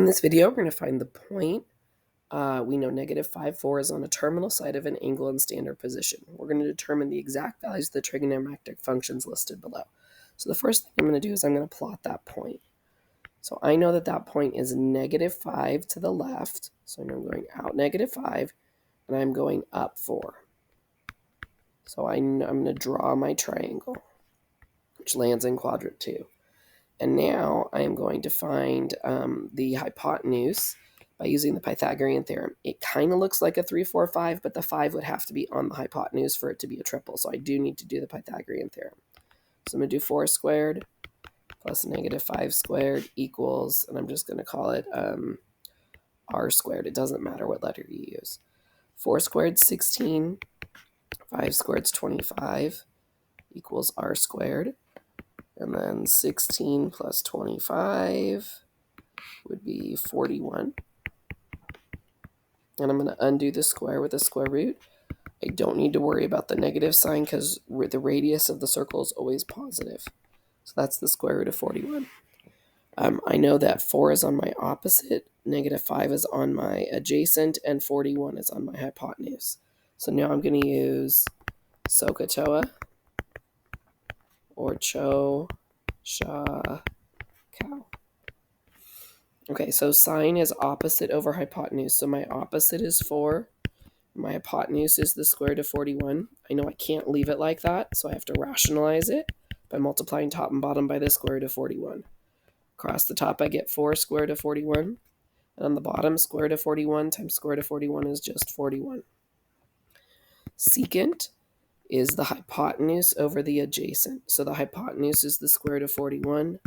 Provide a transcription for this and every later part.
In this video, we're going to find the point. We know -5, 4 is on a terminal side of an angle in standard position. We're going to determine the exact values of the trigonometric functions listed below. So the first thing I'm going to do is I'm going to plot that point. So I know that that point is -5 to the left. So I'm going out -5, and I'm going up 4. So I'm going to draw my triangle, which lands in quadrant 2. And now I am going to find the hypotenuse by using the Pythagorean theorem. It kind of looks like a 3, 4, 5, but the 5 would have to be on the hypotenuse for it to be a triple. So I do need to do the Pythagorean theorem. So I'm going to do 4 squared plus -5 squared equals, and I'm just going to call it r squared. It doesn't matter what letter you use. 4 squared, 16. 5 squared is 25 equals r squared. And then 16 plus 25 would be 41. And I'm going to undo the square with a square root. I don't need to worry about the negative sign because the radius of the circle is always positive. So that's the square root of 41. I know that 4 is on my opposite, -5 is on my adjacent, and 41 is on my hypotenuse. So now I'm going to use SOHCAHTOA or Cho, Sha, Cow. Okay, so sine is opposite over hypotenuse. So my opposite is 4. My hypotenuse is the square root of 41. I know I can't leave it like that, so I have to rationalize it by multiplying top and bottom by the square root of 41. Across the top, I get 4 square root of 41. And on the bottom, square root of 41 times square root of 41 is just 41. Secant is the hypotenuse over the adjacent. So the hypotenuse is the square root of 41.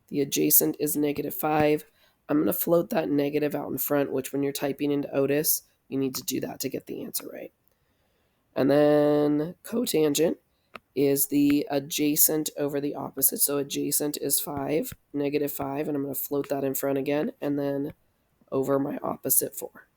The adjacent is -5. I'm going to float that negative out in front, which when you're typing into Otis, you need to do that to get the answer right. And then cotangent is the adjacent over the opposite. So adjacent is 5, -5, and I'm going to float that in front again, and then over my opposite 4.